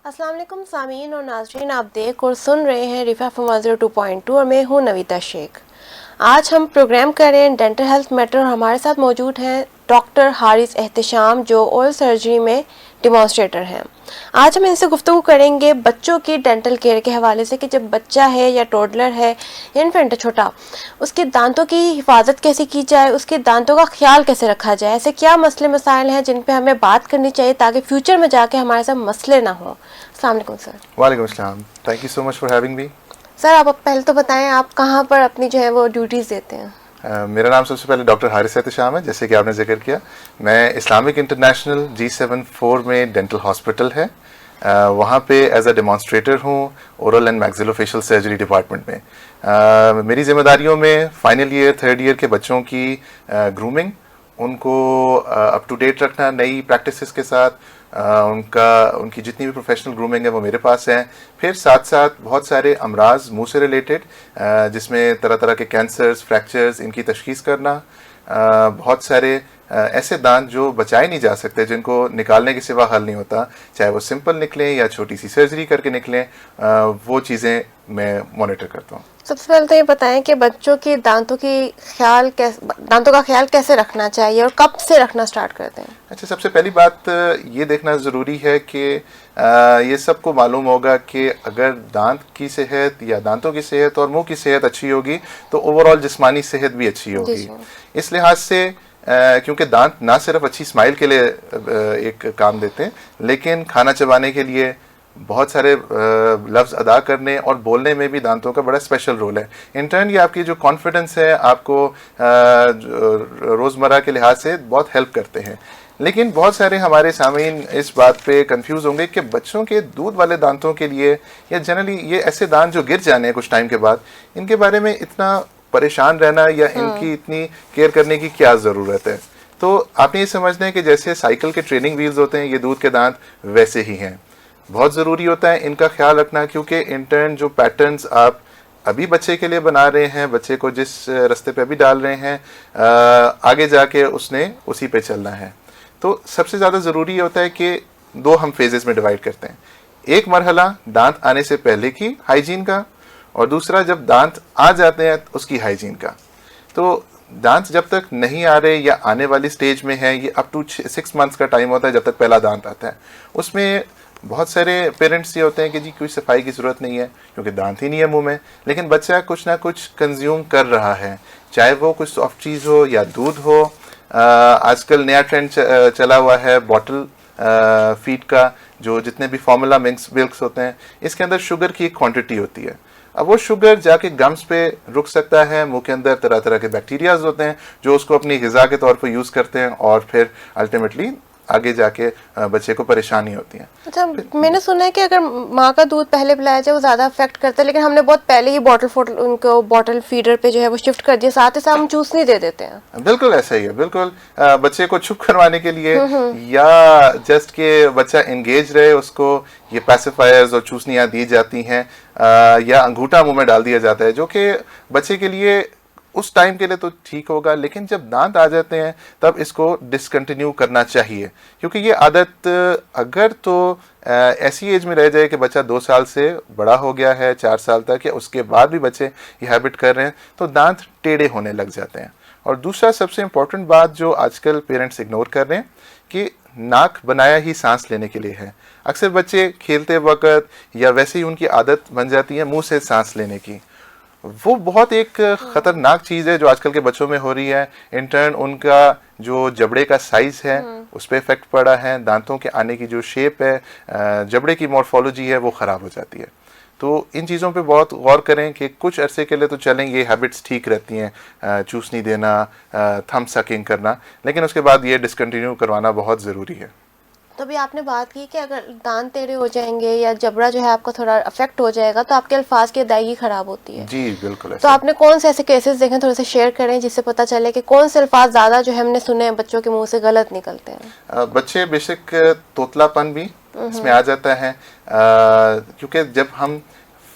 अस्सलाम वालेकुम सामीन और नाज़रीन, आप देख और सुन रहे हैं रिफ़ा फ्रॉम 102.2 और मैं हूं नविता शेख। आज हम प्रोग्राम कर रहे हैं डेंटल हेल्थ मैटर और हमारे साथ मौजूद हैं डॉक्टर हारिस एहतशाम जो ओरल सर्जरी में डिमॉन्स्ट्रेटर हैं। आज हम इनसे गुफ्तगू करेंगे बच्चों की डेंटल केयर के हवाले से कि जब बच्चा है या टोडलर है या इन्फेंट है छोटा, उसके दांतों की हिफाजत कैसे की जाए, उसके दांतों का ख्याल कैसे रखा जाए, ऐसे क्या मसले मसाइल हैं जिन पे हमें बात करनी चाहिए ताकि फ्यूचर में जाके हमारे साथ मसले ना हो। अस्सलाम वालेकुम सर। वालेकुम अस्सलाम, thank you so much for having me. Sir आप पहले तो बताएं आप कहाँ पर अपनी जो है वो ड्यूटीज़ देते हैं। मेरा नाम सबसे पहले डॉक्टर हारिस एहतशाम है, जैसे कि आपने जिक्र किया। मैं इस्लामिक इंटरनेशनल G74 में डेंटल हॉस्पिटल है, वहाँ पे एज अ डेमॉन्स्ट्रेटर हूँ oral and maxillofacial surgery department में। मेरी जिम्मेदारियों में फाइनल ईयर थर्ड ईयर के बच्चों की ग्रूमिंग, उनको अप टू डेट रखना नई प्रैक्टिसेस के साथ, उनकी जितनी भी प्रोफेशनल ग्रूमिंग है वो मेरे पास है। फिर साथ साथ बहुत सारे अमराज मुंह से रिलेटेड, जिसमें तरह तरह के कैंसर्स, फ्रैक्चर्स, इनकी तशखीस करना। बहुत सारे ऐसे दांत जो बचाए नहीं जा सकते, जिनको निकालने के सिवा हल नहीं होता, चाहे वो सिंपल निकलें या छोटी सी सर्जरी करके निकलें, वो चीज़ें मैं मॉनिटर करता हूँ। सबसे पहले तो ये बताएं कि बच्चों की दांतों का ख्याल कैसे रखना चाहिए और कब से रखना स्टार्ट करते हैं। अच्छा, सबसे पहली बात ये देखना ज़रूरी है कि ये सबको मालूम होगा कि अगर दांत की सेहत या दांतों की सेहत और मुंह की सेहत अच्छी होगी तो ओवरऑल जिस्मानी सेहत भी अच्छी होगी। इस लिहाज से क्योंकि दांत ना सिर्फ अच्छी स्माइल के लिए एक काम देते हैं, लेकिन खाना चबाने के लिए, बहुत सारे लफ्ज़ अदा करने और बोलने में भी दांतों का बड़ा स्पेशल रोल है। इन टर्न ये आपकी जो कॉन्फिडेंस है, आपको रोज़मर्रा के लिहाज से बहुत हेल्प करते हैं। लेकिन बहुत सारे हमारे सामीन इस बात पे कंफ्यूज होंगे कि बच्चों के दूध वाले दांतों के लिए या जनरली ये ऐसे दांत जो गिर जाने हैं कुछ टाइम के बाद, इनके बारे में इतना परेशान रहना या इनकी इतनी केयर करने की क्या ज़रूरत है। तो आपने ये समझना है कि जैसे साइकिल के ट्रेनिंग व्हील्स होते हैं, ये दूध के दांत वैसे ही हैं। बहुत ज़रूरी होता है इनका ख्याल रखना, क्योंकि इंटर्न जो पैटर्न्स आप अभी बच्चे के लिए बना रहे हैं, बच्चे को जिस रास्ते पे अभी डाल रहे हैं, आगे जाके उसने उसी पे चलना है। तो सबसे ज़्यादा ज़रूरी होता है कि दो हम फेजेस में डिवाइड करते हैं। एक मरहला दांत आने से पहले की हाइजीन का, और दूसरा जब दांत आ जाते हैं उसकी हाइजीन का। तो दांत जब तक नहीं आ रहे या आने वाली स्टेज में है, ये अप टू 6 मंथ्स का टाइम होता है जब तक पहला दांत आता है। उसमें बहुत सारे पेरेंट्स ये होते हैं कि जी कोई सफाई की ज़रूरत नहीं है क्योंकि दांत ही नहीं है मुंह में, लेकिन बच्चा कुछ ना कुछ कंज्यूम कर रहा है, चाहे वो कुछ सॉफ्ट चीज़ हो या दूध हो। आजकल नया ट्रेंड चला हुआ है बॉटल फीड का, जो जितने भी फॉर्मूला मिल्क्स होते हैं, इसके अंदर शुगर की एक क्वांटिटी होती है। अब वो शुगर जाके गम्स पे रुक सकता है, मुंह के अंदर तरह तरह के बैक्टीरियाज होते हैं जो उसको अपनी ग़िज़ा के तौर पर यूज़ करते हैं, और फिर अल्टीमेटली आगे जाके बच्चे को परेशानी होती है। अच्छा, मैंने सुना है कि अगर माँ का दूध पहले पिलाया जाए वो ज़्यादा अफेक्ट करता है, लेकिन हमने बहुत पहले ही उनको बॉटल फीडर पे जो है वो शिफ्ट कर दिया, साथ ही साथ हम चूसनी दे देते हैं। बिल्कुल ऐसा ही है, बिल्कुल बच्चे को चुप करवाने के लिए या जस्ट के बच्चा एंगेज रहे, उसको ये पैसिफायर्स और चूसनियाँ दी जाती हैं, या अंगूठा मुंह में डाल दिया जाता है, जो कि बच्चे के लिए उस टाइम के लिए तो ठीक होगा, लेकिन जब दांत आ जाते हैं तब इसको डिसकंटिन्यू करना चाहिए। क्योंकि ये आदत अगर तो ऐसी एज में रह जाए कि बच्चा 2 साल से बड़ा हो गया है, 4 साल तक, या उसके बाद भी बच्चे ये हैबिट कर रहे हैं, तो दांत टेढ़े होने लग जाते हैं। और दूसरा सबसे इम्पोर्टेंट बात जो आजकल पेरेंट्स इग्नोर कर रहे हैं कि नाक बनाया ही सांस लेने के लिए है। अक्सर बच्चे खेलते वक्त या वैसे ही उनकी आदत बन जाती है मुंह से सांस लेने की। वो बहुत एक ख़तरनाक चीज़ है जो आजकल के बच्चों में हो रही है। इंटर्न उनका जो जबड़े का साइज़ है उस पर इफेक्ट पड़ा है, दांतों के आने की जो शेप है, जबड़े की मॉर्फोलॉजी है, वो ख़राब हो जाती है। तो इन चीज़ों पे बहुत गौर करें कि कुछ अरसे के लिए तो चलें, ये हैबिट्स ठीक रहती हैं, चूसनी देना, थंब सकिंग करना, लेकिन उसके बाद ये डिसकंटिन्यू करवाना बहुत ज़रूरी है। तो अभी आपने बात की कि अगर दांत टेढ़े हो जाएंगे या जबड़ा जो है आपका थोड़ा अफेक्ट हो जाएगा तो आपके अल्फाज की अदायगी खराब होती है। जी बिल्कुल। तो आपने कौन से ऐसे केसेस देखे, थोड़े से शेयर करें जिससे पता चले कि कौन से अल्फाज ज़्यादा जो है हमने सुने हैं बच्चों के मुंह से गलत निकलते हैं। बच्चे बेशक तोतलापन भी इसमें आ जाता है, क्योंकि जब हम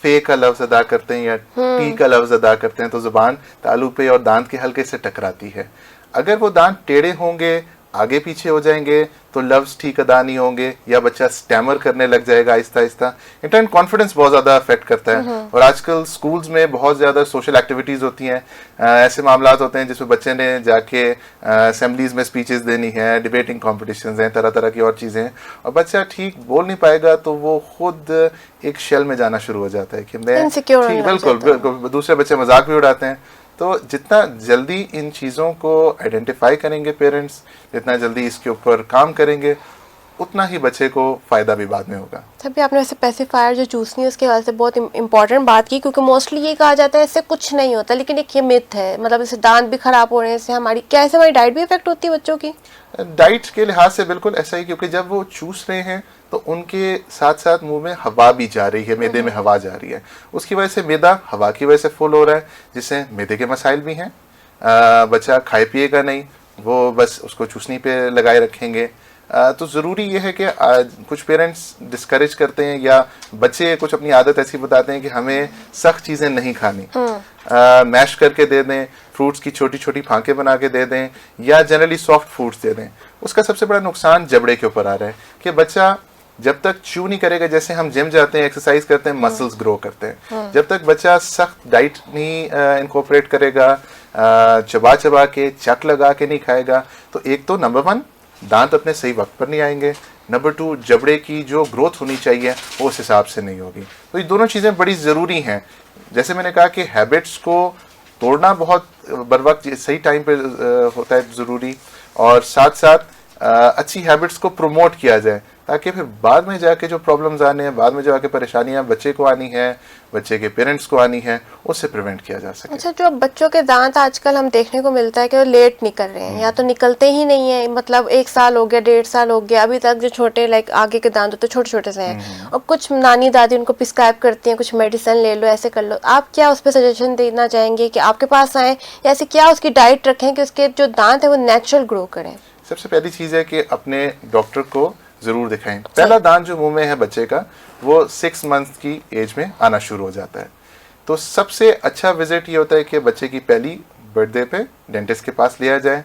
फे का लफ्ज अदा करते हैं या टी का लफ्ज अदा करते हैं तो जुबान तालू पे और दांत के हल्के से टकराती है। अगर वो दांत टेढ़े होंगे, आगे पीछे हो जाएंगे तो लफ्ज ठीक अदा नहीं होंगे, या बच्चा स्टैमर करने लग जाएगा आहिस्ता आहिस्ता। इंटरनल कॉन्फिडेंस बहुत ज़्यादा अफेक्ट करता है। और आजकल स्कूल्स में बहुत ज़्यादा सोशल एक्टिविटीज़ होती हैं, ऐसे मामला होते हैं जिसमें बच्चे ने जाके असेंबलीज में स्पीचेस देनी है, डिबेटिंग कॉम्पिटिशन्स हैं, तरह तरह की और चीज़ें हैं, और बच्चा ठीक बोल नहीं पाएगा तो वो खुद एक शेल में जाना शुरू हो जाता है कि मैं ठीक, बिल्कुल बिल्कुल, दूसरे बच्चे मजाक भी उड़ाते हैं। तो जितना जल्दी इन चीज़ों को आइडेंटिफाई करेंगे पेरेंट्स, जितना जल्दी इसके ऊपर काम करेंगे, उतना ही बच्चे को फ़ायदा भी बाद में होगा। तभी आपने वैसे पेसिफायर जो चूज़नी है उसके हवाले से बहुत इंपॉर्टेंट बात की, क्योंकि मोस्टली ये कहा जाता है इससे कुछ नहीं होता, लेकिन एक ये मिथ है, मतलब इससे दांत भी खराब हो रहे हैं, इससे हमारी क्या ऐसे हमारी डाइट भी इफेक्ट होती है बच्चों की? डाइट के लिहाज से बिल्कुल ऐसा ही, क्योंकि जब वो चूस रहे हैं तो उनके साथ साथ मुंह में हवा भी जा रही है, मैदे में हवा जा रही है, उसकी वजह से मैदा हवा की वजह से फुल हो रहा है, जिससे मैदे के मसाइल भी हैं। बच्चा खाए पिएगा नहीं, वो बस उसको चूसनी पे लगाए रखेंगे। तो ज़रूरी ये है कि कुछ पेरेंट्स डिस्करेज करते हैं, या बच्चे कुछ अपनी आदत ऐसी बताते हैं कि हमें सख्त चीज़ें नहीं खानी, मैश करके दे दें, फ्रूट्स की छोटी छोटी फांके बना के दे दें, या जनरली सॉफ्ट फूड्स दे दें। उसका सबसे बड़ा नुकसान जबड़े के ऊपर आ रहा है कि बच्चा जब तक च्यू नहीं करेगा, जैसे हम जिम जाते हैं, एक्सरसाइज करते हैं, मसल्स ग्रो करते हैं, जब तक बच्चा सख्त डाइट नहीं इनकॉर्पोरेट करेगा, चबा चबा के चक लगा के नहीं खाएगा, तो एक तो नंबर 1 दांत अपने सही वक्त पर नहीं आएंगे, नंबर 2 जबड़े की जो ग्रोथ होनी चाहिए वो उस हिसाब से नहीं होगी। तो ये दोनों चीज़ें बड़ी ज़रूरी हैं। जैसे मैंने कहा कि हैबिट्स को तोड़ना बहुत बर वक्त सही टाइम पे होता है ज़रूरी, और साथ साथ अच्छी हैबिट्स को प्रमोट किया जाए, ताकि फिर बाद में जाके जो प्रॉब्लम्स आने हैं, बाद में जाके परेशानियां बच्चे को आनी है, बच्चे के पेरेंट्स को आनी है, उससे प्रिवेंट किया जा सके। अच्छा, जो बच्चों के दांत आजकल हम देखने को मिलता है कि वो लेट निकल रहे हैं, या तो निकलते ही नहीं है, मतलब 1 साल हो गया, 1.5 साल हो गया, अभी तक जो छोटे लाइक आगे के दांत होते छोटे छोटे से हैं, और कुछ नानी दादी उनको प्रिस्क्राइब करती हैं, कुछ मेडिसिन ले लो, ऐसे कर लो। आप क्या उस पर सजेशन देना चाहेंगे कि आपके पास आए, या ऐसे क्या उसकी डाइट रखें कि उसके जो दांत है वो नेचुरल ग्रो करें? सबसे पहली चीज़ है कि अपने डॉक्टर को ज़रूर दिखाएं। पहला दांत जो मुंह में है बच्चे का, वो 6 मंथ की एज में आना शुरू हो जाता है। तो सबसे अच्छा विजिट ये होता है कि बच्चे की पहली बर्थडे पे डेंटिस्ट के पास लिया जाए।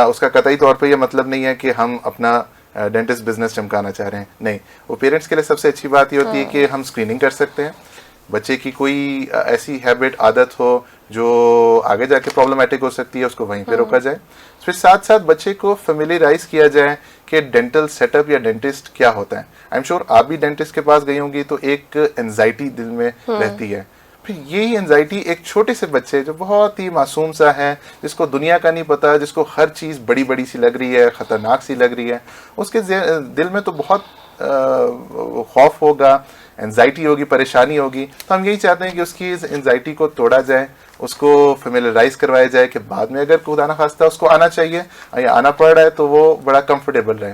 उसका कतई तौर पे ये मतलब नहीं है कि हम अपना डेंटिस्ट बिजनेस चमकाना चाह रहे हैं, नहीं। वो पेरेंट्स के लिए सबसे अच्छी बात ये होती है कि हम स्क्रीनिंग कर सकते हैं। बच्चे की कोई ऐसी हैबिट, आदत हो जो आगे जाके प्रॉब्लमेटिक हो सकती है, उसको वहीं पे रोका जाए। फिर साथ साथ बच्चे को फेमिलियराइज किया जाए कि डेंटल सेटअप या डेंटिस्ट क्या होता है। आई एम श्योर आप भी डेंटिस्ट के पास गई होंगी तो एक एंजाइटी दिल में रहती है। फिर यही एंजाइटी एक छोटे से बच्चे जो बहुत ही मासूम सा है, जिसको दुनिया का नहीं पता, जिसको हर चीज़ बड़ी बड़ी सी लग रही है, ख़तरनाक सी लग रही है, उसके दिल में तो बहुत खौफ होगा, एंजाइटी होगी, परेशानी होगी। तो हम यही चाहते हैं कि उसकी इस एंजाइटी को तोड़ा जाए, उसको फेमिलियराइज करवाया जाए कि बाद में अगर खुदा ना खास्ता उसको आना चाहिए या आना पड़ रहा है तो वो बड़ा कंफर्टेबल रहे।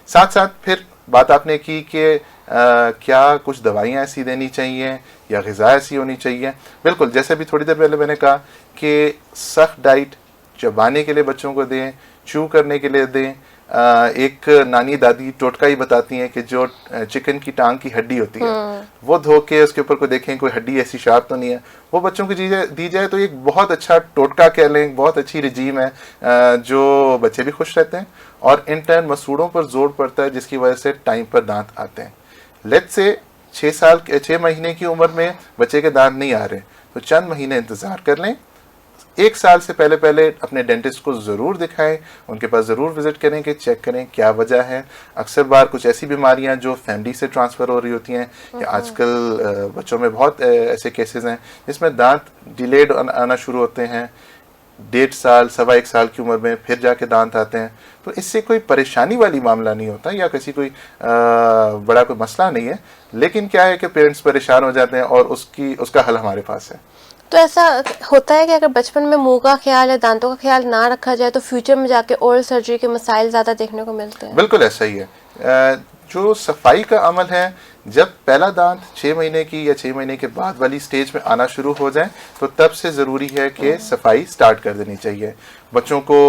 साथ साथ फिर बात आपने की कि क्या कुछ दवाइयाँ ऐसी देनी चाहिए या ग़िज़ा ऐसी होनी चाहिए। बिल्कुल, जैसे भी थोड़ी देर पहले मैंने कहा कि सख्त डाइट चबाने के लिए बच्चों को दें, चू करने के लिए दें। एक नानी दादी टोटका ही बताती हैं कि जो चिकन की टांग की हड्डी होती है वो धो के उसके ऊपर को देखें कोई हड्डी ऐसी शार्प तो नहीं है, वो बच्चों को दी जाए तो एक बहुत अच्छा टोटका कह लें, बहुत अच्छी रिजीम है जो बच्चे भी खुश रहते हैं और इन टर्न मसूड़ों पर जोर पड़ता है, जिसकी वजह से टाइम पर दांत आते हैं। लेट्स से 6 महीने की उम्र में बच्चे के दांत नहीं आ रहे तो चंद महीने इंतजार कर लें। 1 साल से पहले अपने डेंटिस्ट को ज़रूर दिखाएं, उनके पास ज़रूर विजिट करें कि चेक करें क्या वजह है। अक्सर बार कुछ ऐसी बीमारियां जो फैमिली से ट्रांसफ़र हो रही होती हैं, या आजकल बच्चों में बहुत ऐसे केसेस हैं जिसमें दांत डिलेड आना शुरू होते हैं, 1.5 साल 1.25 साल की उम्र में फिर जाके दांत आते हैं। तो इससे कोई परेशानी वाली मामला नहीं होता या किसी कोई बड़ा कोई मसला नहीं है, लेकिन क्या है कि पेरेंट्स परेशान हो जाते हैं और उसका हल हमारे पास है। तो ऐसा होता है कि अगर बचपन में मुंह का ख्याल या दांतों का ख्याल ना रखा जाए तो फ्यूचर में जाके ओरल सर्जरी के मसाइल ज़्यादा देखने को मिलते हैं? बिल्कुल ऐसा ही है। जो सफाई का अमल है, जब पहला दांत 6 महीने की या 6 महीने के बाद वाली स्टेज में आना शुरू हो जाए तो तब से ज़रूरी है कि सफाई स्टार्ट कर देनी चाहिए। बच्चों को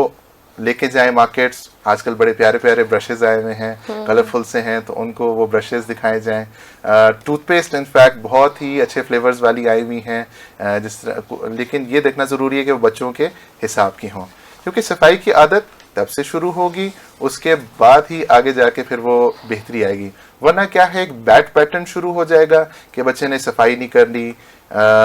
लेके जाएं मार्केट्स, आजकल बड़े प्यारे प्यारे ब्रशेज़ आए हुए हैं, कलरफुल से हैं, तो उनको वो ब्रशेज़ दिखाए जाएं। टूथपेस्ट इनफैक्ट बहुत ही अच्छे फ्लेवर्स वाली आई हुई हैं, लेकिन ये देखना ज़रूरी है कि वो बच्चों के हिसाब की हों, क्योंकि सफाई की आदत तब से शुरू होगी, उसके बाद ही आगे जाके फिर वो बेहतरी आएगी। वरना क्या है, एक बैड पैटर्न शुरू हो जाएगा कि बच्चे ने सफाई नहीं करनी,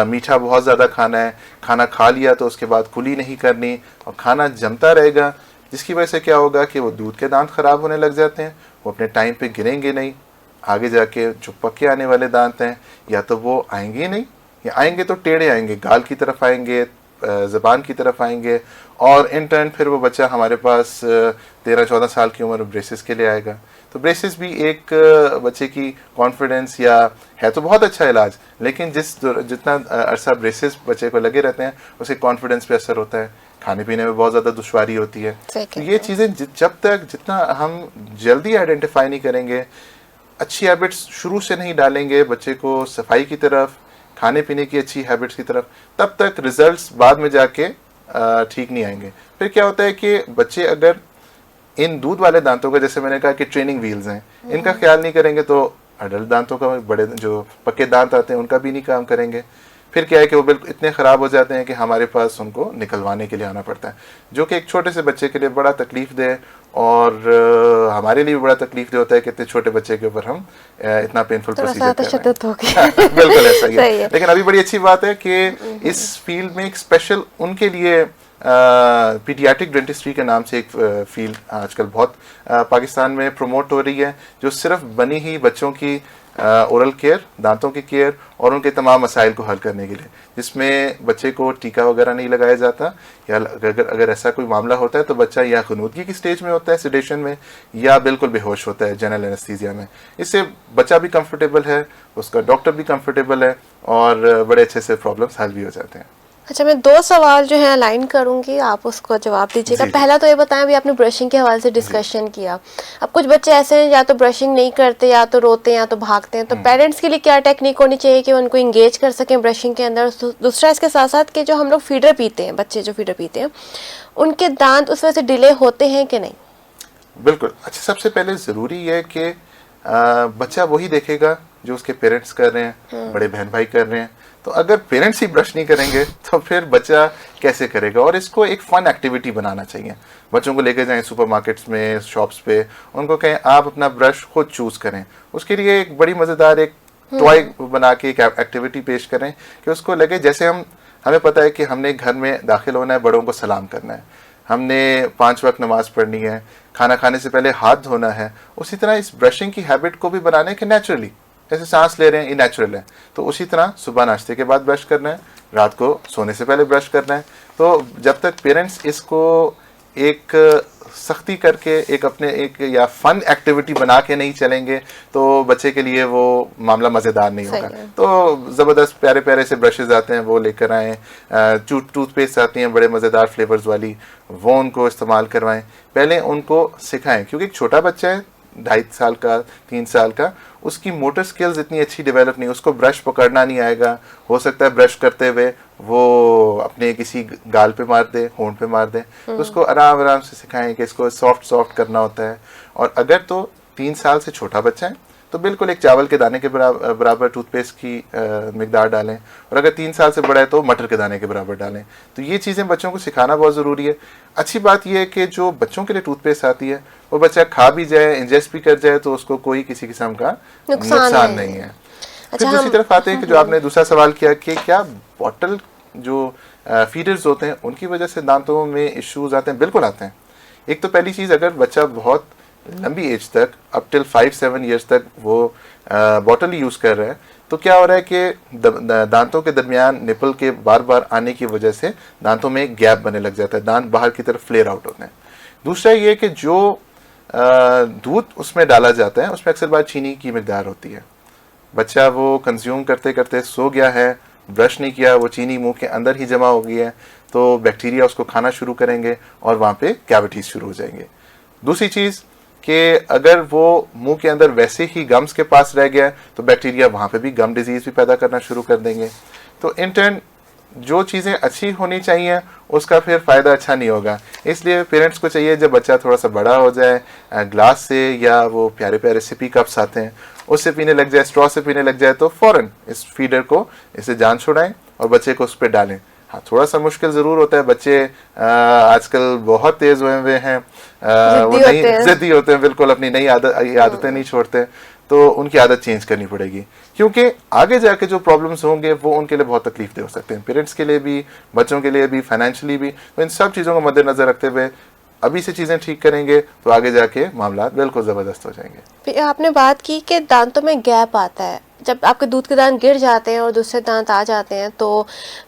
मीठा बहुत ज़्यादा खाना है, खाना खा लिया तो उसके बाद कुली नहीं करनी और खाना जमता रहेगा, जिसकी वजह से क्या होगा कि वो दूध के दांत खराब होने लग जाते हैं, वो अपने टाइम पे गिरेंगे नहीं, आगे जाके जो पक्के आने वाले दांत हैं या तो वो आएंगे नहीं या आएंगे तो टेढ़े आएंगे, गाल की तरफ आएंगे, ज़बान की तरफ आएंगे और इन टर्न फिर वो बच्चा हमारे पास 13-14 साल की उम्र में ब्रेसेस के लिए आएगा। तो ब्रेसेस भी एक बच्चे की कॉन्फिडेंस या है तो बहुत अच्छा इलाज, लेकिन जितना अरसा ब्रेसेस बच्चे को लगे रहते हैं उसके कॉन्फिडेंस पे असर होता है, खाने पीने में बहुत ज़्यादा दुश्वारी होती है। तो ये चीज़ें जब तक जितना हम जल्दी आइडेंटिफाई नहीं करेंगे, अच्छी हैबिट्स शुरू से नहीं डालेंगे बच्चे को सफाई की तरफ, खाने पीने की अच्छी हैबिट्स की तरफ, तब तक रिजल्ट्स बाद में जाके ठीक नहीं आएंगे। फिर क्या होता है कि बच्चे अगर इन दूध वाले दांतों का, जैसे मैंने कहा कि ट्रेनिंग व्हील्स हैं, इनका ख्याल नहीं करेंगे तो अडल्ट दांतों का, बड़े जो पक्के दांत आते हैं उनका भी नहीं काम करेंगे। फिर क्या है कि वो बिल्कुल इतने ख़राब हो जाते हैं कि हमारे पास उनको निकलवाने के लिए आना पड़ता है, जो कि एक छोटे से बच्चे के लिए बड़ा तकलीफ दे और हमारे लिए भी बड़ा तकलीफ दे होता है कि इतने छोटे बच्चे के ऊपर हम इतना पेनफुल प्रोसीजर कर रहे हैं। बिल्कुल ऐसा ही है। लेकिन अभी बड़ी अच्छी बात है कि इस फील्ड में एक स्पेशल उनके लिए पीडियाट्रिक डेंटिस्ट्री के नाम से एक फील्ड आजकल बहुत पाकिस्तान में प्रमोट हो रही है, जो सिर्फ बनी ही बच्चों की ओरल केयर, दांतों की केयर और उनके तमाम मसाइल को हल करने के लिए, जिसमें बच्चे को टीका वगैरह नहीं लगाया जाता, या अगर ऐसा कोई मामला होता है तो बच्चा या ख़ुनूदगी की स्टेज में होता है, सेडेशन में, या बिल्कुल बेहोश होता है जनरल एनेस्थीसिया में। इससे बच्चा भी कंफर्टेबल है, उसका डॉक्टर भी कंफर्टेबल है और बड़े अच्छे से प्रॉब्लम्स हल भी हो जाते हैं। अच्छा, मैं 2 सवाल जो है अलाइन करूंगी, आप उसको जवाब दीजिएगा। पहला तो ये बताएं, अभी आपने ब्रशिंग के हवाले से डिस्कशन किया, अब कुछ बच्चे ऐसे हैं या तो ब्रशिंग नहीं करते, या तो रोते हैं, या तो भागते हैं, तो पेरेंट्स के लिए क्या टेक्निक होनी चाहिए कि उनको इंगेज कर सकें ब्रशिंग के अंदर? दूसरा, इसके साथ साथ कि जो हम लोग फीडर पीते हैं, बच्चे जो फीडर पीते हैं, उनके दांत उस वजह से डिले होते हैं कि नहीं? बिल्कुल। अच्छा, सबसे पहले ज़रूरी है कि बच्चा वही देखेगा जो उसके पेरेंट्स कर रहे हैं, बड़े बहन भाई कर रहे हैं। तो अगर पेरेंट्स ही ब्रश नहीं करेंगे तो फिर बच्चा कैसे करेगा? और इसको एक फन एक्टिविटी बनाना चाहिए। बच्चों को लेकर जाएं सुपरमार्केट्स में, शॉप्स पे, उनको कहें आप अपना ब्रश खुद चूज करें। उसके लिए एक बड़ी मज़ेदार एक टॉय बना के एक एक्टिविटी पेश करें कि उसको लगे जैसे हमें पता है कि हमने घर में दाखिल होना है, बड़ों को सलाम करना है, हमने 5 वक्त नमाज पढ़नी है, खाना खाने से पहले हाथ धोना है। उसी तरह इस ब्रशिंग की हैबिट को भी बनाने के नेचुरली, जैसे सांस ले रहे हैं ये नेचुरल है, तो उसी तरह सुबह नाश्ते के बाद ब्रश करना है, रात को सोने से पहले ब्रश करना है। तो जब तक पेरेंट्स इसको एक सख्ती करके एक अपने एक या फन एक्टिविटी बना के नहीं चलेंगे तो बच्चे के लिए वो मामला मज़ेदार नहीं होगा। तो ज़बरदस्त प्यारे प्यारे से ब्रशेज आते हैं, वो लेकर आएँ, टूथपेस्ट आती हैं बड़े मज़ेदार फ्लेवर्स वाली, वो उनको इस्तेमाल करवाएं। पहले उनको सिखाएं, क्योंकि एक छोटा बच्चा है 2.5 साल का, 3 साल का, उसकी मोटर स्किल्स इतनी अच्छी डेवलप नहीं, उसको ब्रश पकड़ना नहीं आएगा। हो सकता है ब्रश करते हुए वो अपने किसी गाल पे मार दे, होंठ पे मार दे। तो उसको आराम आराम से सिखाएं कि इसको सॉफ्ट सॉफ्ट करना होता है। और अगर तो 3 साल से छोटा बच्चा है तो बिल्कुल एक चावल के दाने के बराबर टूथपेस्ट की मिकदार डालें, और अगर 3 साल से बड़ा है तो मटर के दाने के बराबर डालें। तो ये चीज़ें बच्चों को सिखाना बहुत ज़रूरी है। अच्छी बात यह है कि जो बच्चों के लिए टूथपेस्ट आती है वो बच्चा खा भी जाए, इंजेस्ट भी कर जाए, तो उसको कोई किसी किस्म का नुकसान नहीं है। फिर दूसरी तरफ आते हैं कि जो आपने दूसरा सवाल किया कि क्या बॉटल जो फीडर्स होते हैं उनकी वजह से दांतों में इश्यूज आते हैं? बिल्कुल आते हैं। एक तो पहली चीज़, अगर बच्चा बहुत लंबी एज तक, अप टिल 5-7 ईयर्स तक वो बॉटल ही यूज़ कर रहा है, तो क्या हो रहा है कि दांतों के दरमियान निपल के बार बार आने की वजह से दांतों में एक गैप बनने लग जाता है, दांत बाहर की तरफ फ्लेयर आउट होते हैं। दूसरा ये कि जो दूध उसमें डाला जाता है उसमें अक्सर बार चीनी की मिकदार होती है। बच्चा वो कंज्यूम करते करते सो गया है, ब्रश नहीं किया, वो चीनी मुंह के अंदर ही जमा हो गई है, तो बैक्टीरिया उसको खाना शुरू करेंगे और वहाँ पे कैविटीज शुरू हो जाएंगे। दूसरी चीज़ कि अगर वो मुंह के अंदर वैसे ही गम्स के पास रह गया तो बैक्टीरिया वहाँ पे भी गम डिजीज़ भी पैदा करना शुरू कर देंगे। तो इन टर्न जो चीज़ें अच्छी होनी चाहिए उसका फिर फ़ायदा अच्छा नहीं होगा। इसलिए पेरेंट्स को चाहिए जब बच्चा थोड़ा सा बड़ा हो जाए, ग्लास से या वो प्यारे प्यारे सिपी कप्स आते हैं उससे पीने लग जाए, स्ट्रॉ से पीने लग जाए, तो फ़ौरन इस फीडर को इसे जान छुड़ाएं और बच्चे को उस पर डालें। हाँ, थोड़ा सा मुश्किल ज़रूर होता है। बच्चे आजकल बहुत तेज़ हुए हुए हैं, वो जिद्दी नई होते हैं। ज़िद्दी होते हैं, बिल्कुल अपनी नई आदतें नहीं छोड़ते, तो उनकी आदत चेंज करनी पड़ेगी, क्योंकि आगे जाके जो प्रॉब्लम्स होंगे वो उनके लिए बहुत तकलीफ दे हो सकते हैं, पेरेंट्स के लिए भी, बच्चों के लिए भी, फाइनेंशियली भी। तो इन सब चीज़ों को मद्देनज़र रखते हुए अभी से चीज़ें ठीक करेंगे तो आगे जाके मामला बिल्कुल ज़बरदस्त हो जाएंगे। फिर आपने बात की कि दांतों में गैप आता है, जब आपके दूध के दांत गिर जाते हैं और दूसरे दांत आ जाते हैं, तो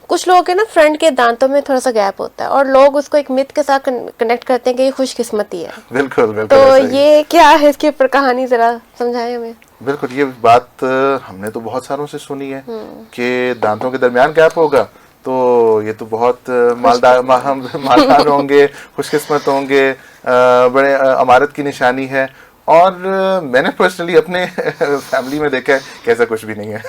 कुछ लोग के ना फ्रंट के दांतों में थोड़ा सा गैप होता है और लोग उसको एक मिथ के साथ कनेक्ट करते हैं कि ये खुशकिस्मती है। बिल्कुल बिल्कुल तो ऐसा ही है। ये क्या है, इसके ऊपर कहानी जरा समझाएं हमें। बिल्कुल, ये बात हमने तो बहुत सारों से सुनी है कि दांतों के दरमियान गैप होगा तो ये तो बहुत मालदार होंगे, खुशकिस्मत होंगे, बड़े अमारत की निशानी है। और मैंने पर्सनली अपने फैमिली में देखा है कि ऐसा कुछ भी नहीं है।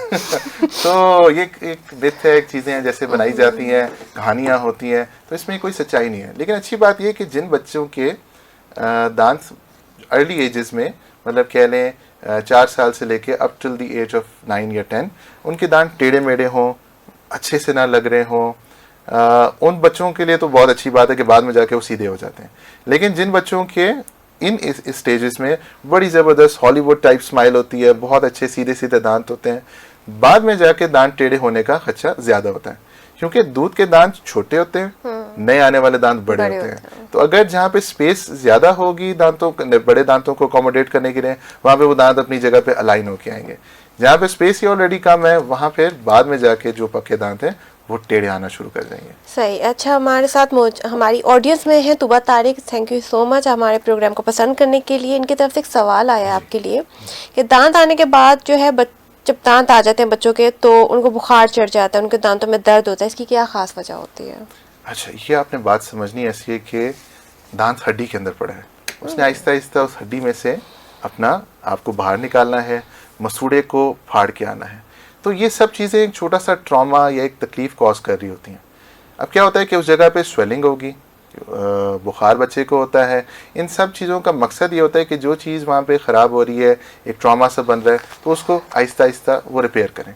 तो ये एक मिथ है, एक चीज़ें हैं जैसे बनाई जाती हैं, कहानियाँ होती हैं, तो इसमें कोई सच्चाई नहीं है। लेकिन अच्छी बात ये कि जिन बच्चों के दांत अर्ली एजेस में, मतलब कह लें 4 साल से लेके up till the age of 9 या 10, उनके दांत टेढ़े मेढ़े हों, अच्छे से ना लग रहे हों, उन बच्चों के लिए तो बहुत अच्छी बात है कि बाद में जाके वो सीधे हो जाते हैं। लेकिन जिन बच्चों के इन स्टेजेस में बड़ी ज़बरदस्त हॉलीवुड टाइप स्माइल होती है, बहुत अच्छे सीधे सीधे दांत होते हैं, बाद में जाके दांत टेढ़े होने का खदशा ज़्यादा होता है, क्योंकि दूध के दांत छोटे होते हैं, नए आने वाले दांत बड़े होते हैं। तो अगर जहाँ पे स्पेस ज़्यादा होगी दांतों, बड़े दांतों को अकोमोडेट करने के लिए, वहाँ पे वो दांत अपनी जगह पे अलाइन होके आएंगे। जहाँ पे स्पेस ही ऑलरेडी कम है, वहाँ फिर बाद में जाके जो पक्के दांत हैं वो टेढ़े आना शुरू कर जाएंगे। सही। अच्छा, हमारे साथ हमारी ऑडियंस में है Tuba Tariq. Thank you so much हमारे प्रोग्राम को पसंद करने के लिए। इनकी तरफ से एक सवाल आया आपके लिए कि दांत आने के बाद जो है जब दांत आ जाते हैं बच्चों के तो उनको बुखार चढ़ जाता है, उनके दांतों में दर्द होता है, इसकी क्या खास वजह होती है? अच्छा, ये आपने बात समझनी ऐसी है कि दांत हड्डी के अंदर पड़ा है, उसने आहिस्ता आहिस्ता उस हड्डी में से अपना आपको बाहर निकालना है, मसूड़े को फाड़ के आना है। तो ये सब चीज़ें एक छोटा सा ट्रॉमा या एक तकलीफ कॉज कर रही होती हैं। अब क्या होता है कि उस जगह पे स्वेलिंग होगी, बुखार बच्चे को होता है। इन सब चीज़ों का मकसद ये होता है कि जो चीज़ वहाँ पे ख़राब हो रही है, एक ट्रॉमा सा बन रहा है, तो उसको आहिस्ता आहिस्ता वो रिपेयर करें।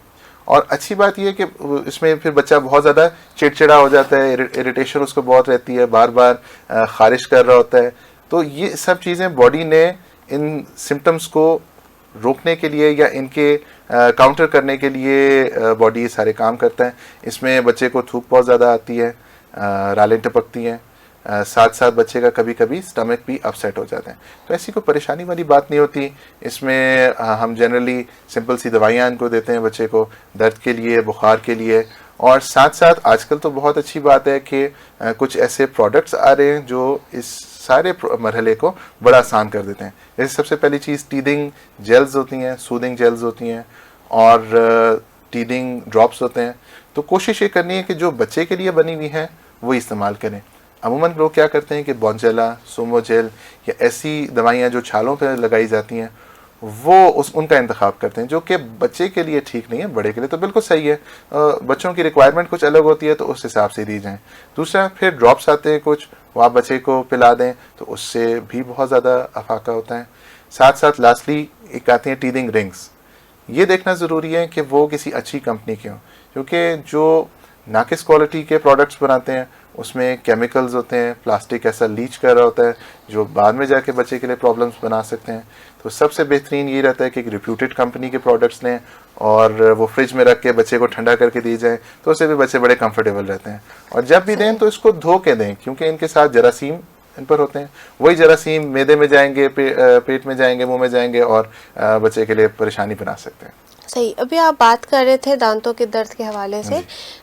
और अच्छी बात यह है कि इसमें फिर बच्चा बहुत ज़्यादा चिड़चिड़ा हो जाता है, इरिटेशन उसको बहुत रहती है, बार बार खारिश कर रहा होता है। तो ये सब चीज़ें बॉडी ने इन सिम्टम्स को रोकने के लिए या इनके काउंटर करने के लिए बॉडी ये सारे काम करता है। इसमें बच्चे को थूक बहुत ज़्यादा आती है, रालें टपकती हैं, साथ साथ बच्चे का कभी कभी स्टमक भी अपसेट हो जाता है। तो ऐसी कोई परेशानी वाली बात नहीं होती। इसमें हम जनरली सिंपल सी दवाइयाँ इनको देते हैं बच्चे को, दर्द के लिए, बुखार के लिए। और साथ साथ आजकल तो बहुत अच्छी बात है कि कुछ ऐसे प्रोडक्ट्स आ रहे हैं जो इस सारे मरहले को बड़ा आसान कर देते हैं। जैसे सबसे पहली चीज़ टीदिंग जेल्स होती हैं, सूदिंग जेल्स होती हैं, और टीदिंग ड्रॉप्स होते हैं। तो कोशिश ये करनी है कि जो बच्चे के लिए बनी हुई हैं वो इस्तेमाल करें। अमूमन लोग क्या करते हैं कि बॉन्जेला, सोमोजेल या ऐसी दवाइयाँ जो छालों पर लगाई जाती हैं वो उनका इंतखाब करते हैं, जो कि बच्चे के लिए ठीक नहीं है, बड़े के लिए तो बिल्कुल सही है। बच्चों की रिक्वायरमेंट कुछ अलग होती है तो उस हिसाब से दी जाएँ। दूसरा, फिर ड्रॉप्स आते हैं कुछ, वो आप बच्चे को पिला दें तो उससे भी बहुत ज़्यादा अफाका होता है। साथ साथ लास्टली एक आती हैं टीदिंग रिंग्स। ये देखना ज़रूरी है कि वो किसी अच्छी कंपनी के हों, क्योंकि जो नाकिस क्वालिटी के प्रोडक्ट्स बनाते हैं उसमें केमिकल्स होते हैं, प्लास्टिक ऐसा लीच कर रहा होता है जो बाद में जाके बच्चे के लिए प्रॉब्लम्स बना सकते हैं। तो सबसे बेहतरीन ये रहता है कि एक रिप्यूटेड कंपनी के प्रोडक्ट्स लें और वो फ्रिज में रख के बच्चे को ठंडा करके दी जाए, तो उससे भी बच्चे बड़े कंफर्टेबल रहते हैं। और जब भी दें तो इसको धो के दें, क्योंकि इनके साथ जरासीम इन पर होते हैं। वही जरासीम मैदे में जाएंगे, पेट में जाएंगे, मुंह में जाएंगे और बच्चे के लिए परेशानी बना सकते हैं। सही। अभी आप बात कर रहे थे दांतों के दर्द के हवाले से,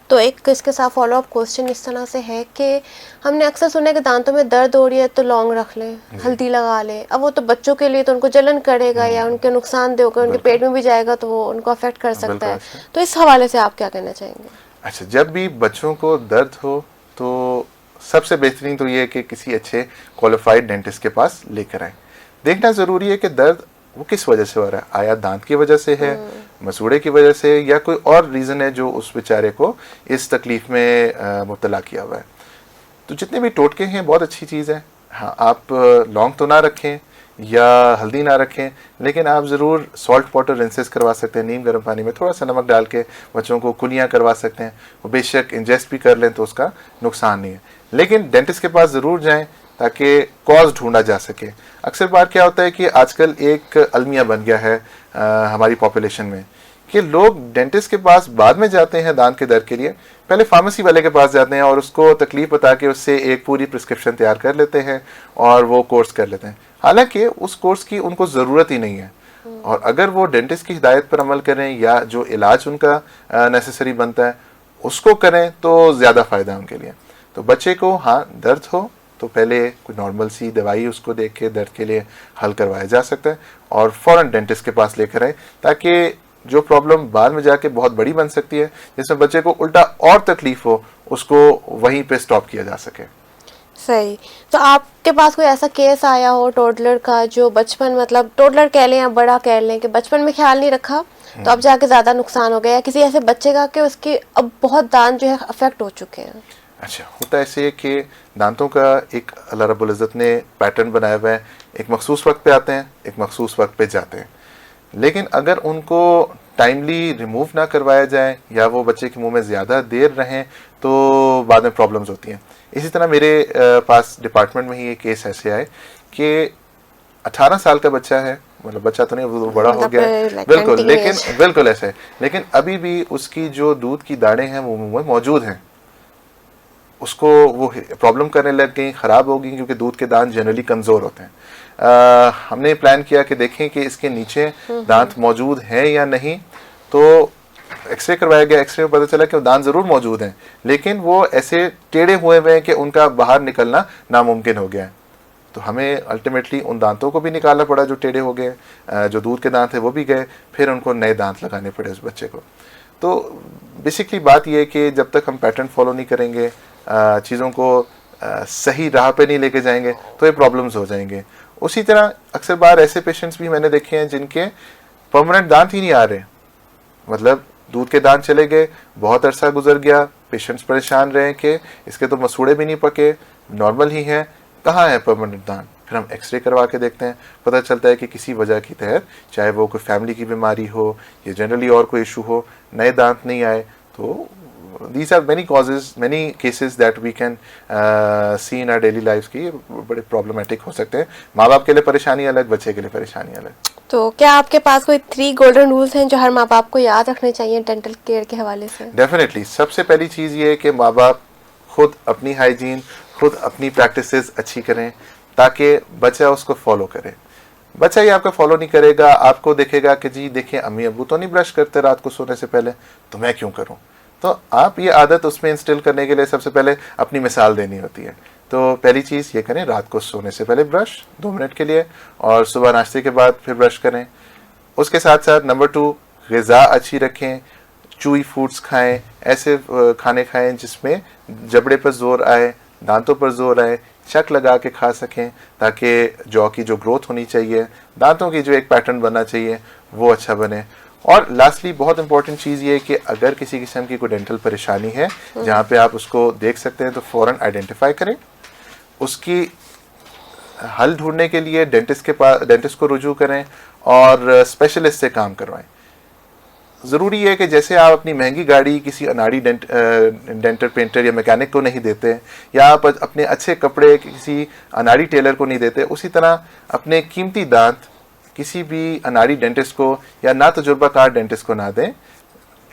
तो एक इसके साथ फॉलो अप क्वेश्चन इस तरह से है कि हमने अक्सर सुना है कि दांतों में दर्द हो रही है तो लौंग रख लें, हल्दी लगा लें। अब वो तो बच्चों के लिए तो उनको जलन करेगा या उनके नुकसान दे होगा, उनके पेट में भी जाएगा तो वो उनको अफेक्ट कर सकता है। तो इस हवाले से आप क्या कहना चाहेंगे? अच्छा, जब भी बच्चों को दर्द हो तो सबसे बेहतरीन तो ये है कि किसी अच्छे क्वालिफाइड डेंटिस्ट के पास लेकर आए। देखना ज़रूरी है कि दर्द वो किस वजह से हो रहा है, आया दांत की वजह से है, मसूड़े की वजह से, या कोई और रीज़न है जो उस बेचारे को इस तकलीफ़ में मुब्तला किया हुआ है। तो जितने भी टोटके हैं बहुत अच्छी चीज़ है। हाँ, आप लौंग तो ना रखें, या हल्दी ना रखें, लेकिन आप ज़रूर सॉल्ट वाटर रिंसेस करवा सकते हैं। नीम गर्म पानी में थोड़ा सा नमक डाल के बच्चों को कुलियाँ करवा सकते हैं। वो बेशक इंजेस्ट भी कर लें तो उसका नुकसान नहीं है, लेकिन डेंटिस्ट के पास ज़रूर जाएं ताकि कॉज ढूंढा जा सके। अक्सर बार क्या होता है कि आजकल एक अलमिया बन गया है हमारी पॉपुलेशन में कि लोग डेंटिस्ट के पास बाद में जाते हैं दांत के दर्द के लिए, पहले फार्मेसी वाले के पास जाते हैं और उसको तकलीफ बता के उससे एक पूरी प्रिस्क्रिप्शन तैयार कर लेते हैं और वो कोर्स कर लेते हैं, हालांकि उस कोर्स की उनको ज़रूरत ही नहीं है। और अगर वो डेंटिस्ट की हिदायत पर अमल करें या जो इलाज उनका नेसेसरी बनता है उसको करें तो ज़्यादा फ़ायदा है उनके लिए। तो बच्चे को हाँ दर्द हो तो पहले कोई नॉर्मल सी दवाई उसको देख के दर्द के लिए हल करवाया जा सकता है और फ़ौरन डेंटिस्ट के पास लेकर आए, ताकि जो प्रॉब्लम बाद में जाके बहुत बड़ी बन सकती है जिसमें बच्चे को उल्टा और तकलीफ हो उसको वहीं पे स्टॉप किया जा सके। सही। तो आपके पास कोई ऐसा केस आया हो टोडलर का जो बचपन, मतलब टोडलर कह लें या बड़ा कह लें, कि बचपन में ख्याल नहीं रखा तो अब जाके ज़्यादा नुकसान हो गया, या किसी ऐसे बच्चे का कि उसके अब बहुत दांत जो है अफेक्ट हो चुके हैं? अच्छा, होता ऐसे है कि दांतों का एक अल्लाह रब्बुल इज़्ज़त ने पैटर्न बनाया हुआ है, एक मखसूस वक्त पे आते हैं, एक मखसूस वक्त पे जाते हैं, लेकिन अगर उनको टाइमली रिमूव ना करवाया जाए या वो बच्चे के मुंह में ज़्यादा देर रहें तो बाद में प्रॉब्लम्स होती हैं। इसी तरह मेरे पास डिपार्टमेंट में ही एक केस ऐसे आए कि 18 साल का बच्चा है, मतलब बच्चा तो नहीं, वो बड़ा हो गया है, बिल्कुल, लेकिन बिल्कुल ऐसे है, लेकिन अभी भी उसकी जो दूध की दाढ़ें हैं वो मुंह में मौजूद हैं। उसको वो प्रॉब्लम करने लग गई, ख़राब हो गई, क्योंकि दूध के दांत जनरली कमज़ोर होते हैं। हमने प्लान किया कि देखें कि इसके नीचे दांत मौजूद हैं या नहीं, तो एक्सरे करवाया गया। एक्सरे में पता चला कि वो दांत ज़रूर मौजूद हैं, लेकिन वो ऐसे टेढ़े हुए हैं कि उनका बाहर निकलना नामुमकिन हो गया है। तो हमें अल्टीमेटली उन दांतों को भी निकालना पड़ा जो टेढ़े हो गए, जो दूध के दांत हैं वो भी गए, फिर उनको नए दांत लगाने पड़े उस बच्चे को। तो बेसिकली बात यह है कि जब तक हम पैटर्न फॉलो नहीं करेंगे, चीज़ों को सही राह पे नहीं लेके जाएंगे तो ये प्रॉब्लम्स हो जाएंगे। उसी तरह अक्सर बार ऐसे पेशेंट्स भी मैंने देखे हैं जिनके परमानेंट दांत ही नहीं आ रहे, मतलब दूध के दांत चले गए, बहुत अरसा गुजर गया, पेशेंट्स परेशान रहे कि इसके तो मसूड़े भी नहीं पके, नॉर्मल ही हैं, कहाँ है परमानेंट दांत। फिर हम एक्सरे करवा के देखते हैं, पता चलता है कि किसी वजह के तहत, चाहे वो कोई फैमिली की बीमारी हो या जनरली और कोई इशू हो, नए दांत नहीं आए। तो these are many causes, many cases that we can see in our daily lives की बड़े प्रॉब्लमेटिक हो सकते हैं। माँ बाप के लिए परेशानी अलग, बच्चे के लिए परेशानी अलग। तो क्या आपके पास कोई 3 गोल्डन रूल्स हैं जो हर माँ बाप को याद रखने चाहिए डेंटल केयर के हवाले से? डेफिनेटली सबसे पहली चीज़ ये है कि माँ बाप खुद अपनी हाइजीन, खुद अपनी प्रैक्टिसेस अच्छी करें ताकि बच्चा उसको फॉलो करे। बच्चा ही आपका फॉलो नहीं करेगा, आपको देखेगा कि जी देखिए अम्मी अब्बू तो नहीं ब्रश करते रात को सोने से पहले, तो मैं क्यों करूं। तो आप ये आदत उसमें इंस्टिल करने के लिए सबसे पहले अपनी मिसाल देनी होती है। तो पहली चीज़ ये करें, रात को सोने से पहले ब्रश 2 मिनट के लिए, और सुबह नाश्ते के बाद फिर ब्रश करें। उसके साथ साथ नंबर 2, ग़िज़ा अच्छी रखें, चूई फूड्स खाएं, ऐसे खाने खाएं जिसमें जबड़े पर जोर आए, दांतों पर जोर आए, शक लगा के खा सकें, ताकि जॉ की जो ग्रोथ होनी चाहिए, दांतों की जो एक पैटर्न बनना चाहिए वो अच्छा बने। और लास्टली बहुत इंपॉर्टेंट चीज़ ये है कि अगर किसी किस्म की कोई डेंटल परेशानी है जहाँ पे आप उसको देख सकते हैं तो फ़ौरन आइडेंटिफाई करें, उसकी हल ढूंढने के लिए डेंटिस्ट को रुजू करें और स्पेशलिस्ट से काम करवाएं। ज़रूरी है कि जैसे आप अपनी महंगी गाड़ी किसी अनाड़ी डेंटर पेंटर या मैकेनिक को नहीं देते, या आप अपने अच्छे कपड़े किसी अनाड़ी टेलर को नहीं देते, उसी तरह अपने कीमती दांत किसी भी अनाड़ी डेंटिस्ट को या ना तजुर्बाकार डेंटिस्ट को ना दें,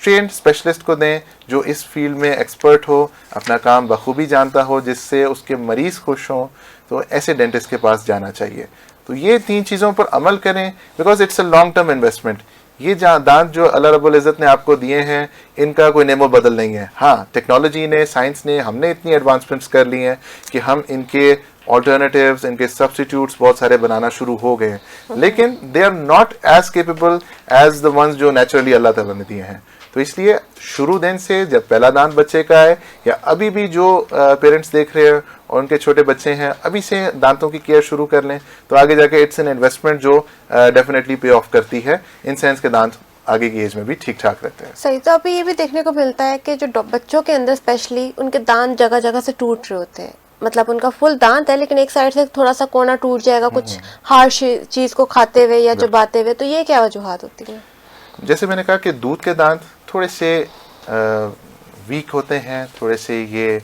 ट्रेंड स्पेशलिस्ट को दें जो इस फील्ड में एक्सपर्ट हो, अपना काम बखूबी जानता हो, जिससे उसके मरीज़ खुश हों। तो ऐसे डेंटिस्ट के पास जाना चाहिए। तो ये 3 चीज़ों पर अमल करें, because it's a long term investment. ये दांत जो अल्लाह रब्बुल इज़्ज़त ने आपको दिए हैं, इनका कोई नेमो बदल नहीं है। हाँ, टेक्नोलॉजी ने, साइंस ने, हमने इतनी एडवांसमेंट्स कर ली हैं कि हम इनके ऑल्टरनेटिव्स, इनके सब्स्टिट्यूट्स बहुत सारे बनाना शुरू हो गए हैं, लेकिन they are not as capable as the ones जो नेचुरली अल्लाह ताला ने दिए हैं। तो इसलिए शुरू दिन से, जब पहला दांत बच्चे का है या अभी भी जो पेरेंट्स देख रहे हैं और उनके छोटे बच्चे हैं, अभी से दांतों की केयर शुरू कर लें, तो आगे जाके इट्स एन इन्वेस्टमेंट जो डेफिनेटली पे ऑफ करती है। इन सेंस के दांत आगे की एज में भी ठीक ठाक रहते हैं। सही। तो अभी ये भी देखने को मिलता है कि जो बच्चों के अंदर स्पेशली उनके दांत जगह जगह से टूट रहे होते हैं, मतलब उनका फुल दांत है लेकिन एक साइड से थोड़ा सा कोना टूट जाएगा कुछ हार्श चीज को खाते हुए या चबाते हुए, तो ये क्या वजूहात होती है? जैसे मैंने कहा कि दूध के दांत थोड़े से वीक होते हैं, थोड़े से ये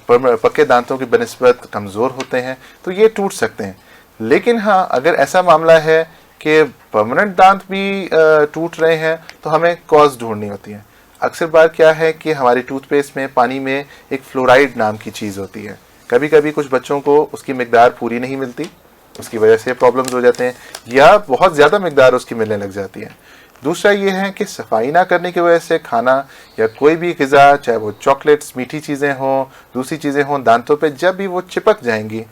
पक्के दांतों की बनिस्बत कमज़ोर होते हैं, तो ये टूट सकते हैं। लेकिन हाँ, अगर ऐसा मामला है कि परमानेंट दांत भी टूट रहे हैं तो हमें कॉज ढूंढनी होती है। अक्सर बार क्या है कि हमारी टूथपेस्ट में पानी में एक फ्लोराइड नाम की चीज़ होती है। कभी कभी कुछ बच्चों को उसकी मिकदार पूरी नहीं मिलती, उसकी वजह से प्रॉब्लम्स हो जाते हैं, या बहुत ज़्यादा मिकदार उसकी मिलने लग जाती है। दूसरा ये है कि सफाई ना करने की वजह से खाना या कोई भी ग़िज़ा, चाहे वो चॉकलेट्स, मीठी चीज़ें हों, दूसरी चीज़ें हों, दांतों पे जब भी वो चिपक जाएंगी,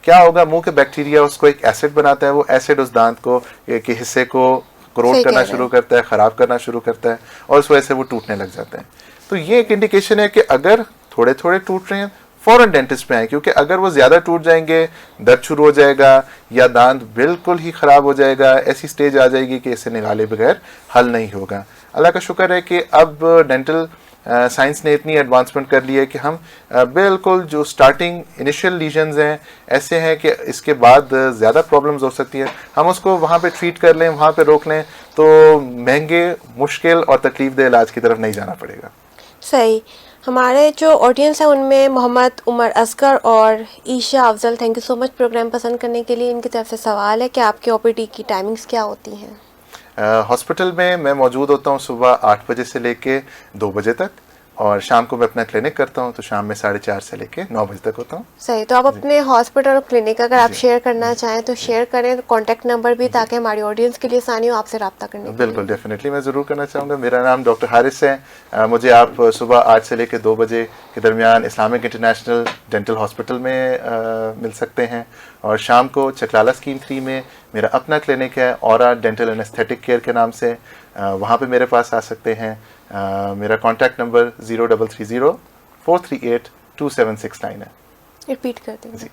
क्या होगा, मुंह के बैक्टीरिया उसको एक एसिड बनाता है, वो एसिड उस दांत को के हिस्से को करोड करना शुरू करता है, ख़राब करना शुरू करता है, और उस वजह से वो टूटने लग जाते हैं। तो ये एक इंडिकेशन है कि अगर थोड़े थोड़े टूट रहे हैं, फ़ौरन डेंटिस्ट पे आए, क्योंकि अगर वो ज़्यादा टूट जाएंगे, दर्द शुरू हो जाएगा या दांत बिल्कुल ही ख़राब हो जाएगा, ऐसी स्टेज आ जाएगी कि इसे निकाले बगैर हल नहीं होगा। अल्लाह का शुक्र है कि अब डेंटल साइंस ने इतनी एडवांसमेंट कर ली है कि हम बिल्कुल जो स्टार्टिंग इनिशियल लीजन्स हैं ऐसे हैं कि इसके बाद ज़्यादा प्रॉब्लम्स हो सकती है, हम उसको वहाँ पे ट्रीट कर लें, वहाँ पे रोक लें, तो महंगे, मुश्किल और तकलीफ दह इलाज की तरफ नहीं जाना पड़ेगा। सही। हमारे जो ऑडियंस है उनमें मोहम्मद उमर असगर और Isha Afzal, thank you so much programme पसंद करने के लिए। इनकी तरफ से सवाल है कि आपकी ओपीडी की टाइमिंग्स क्या होती हैं? हॉस्पिटल में मैं मौजूद होता हूँ सुबह 8 बजे से लेके 2 बजे तक, और शाम को मैं अपना क्लिनिक करता हूँ, तो शाम में 4:30 से लेके 9 बजे तक होता हूँ। सही। तो आप अपने हॉस्पिटल और क्लिनिक अगर आप शेयर करना चाहें तो शेयर करें, कॉन्टैक्ट नंबर भी, ताकि हमारी ऑडियंस के लिए आसानी हो आपसे रब्ता करने के लिए। बिल्कुल, डेफिनेटली मैं ज़रूर करना चाहूँगा। मेरा नाम डॉक्टर हारिस है। मुझे आप सुबह 8 से लेकर 2 बजे के दरमियान इस्लामिक इंटरनेशनल डेंटल हॉस्पिटल में मिल सकते हैं, और शाम को चकलाला स्कीम 3 में मेरा अपना क्लिनिक है, औरा डेंटल एंड एस्थेटिक केयर के नाम से, वहाँ पे मेरे पास आ सकते हैं। मेरा कॉन्टैक्ट नंबर 0330-438-2769 है। रिपीट कर देंगे।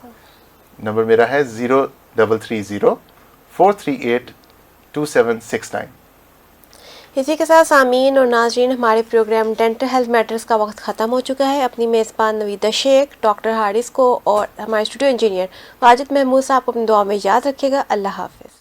नंबर मेरा है 0330-438-2769। इसी के साथ सामीन और नाजरीन, हमारे प्रोग्राम डेंटल हेल्थ मैटर्स का वक्त ख़त्म हो चुका है। अपनी मेज़बान नवीदा शेख, डॉक्टर हारिस को और हमारे स्टूडियो इंजीनियर वाजिद महमूद साहब को अपनी दुआ में याद रखिएगा। अल्लाह हाफिज़।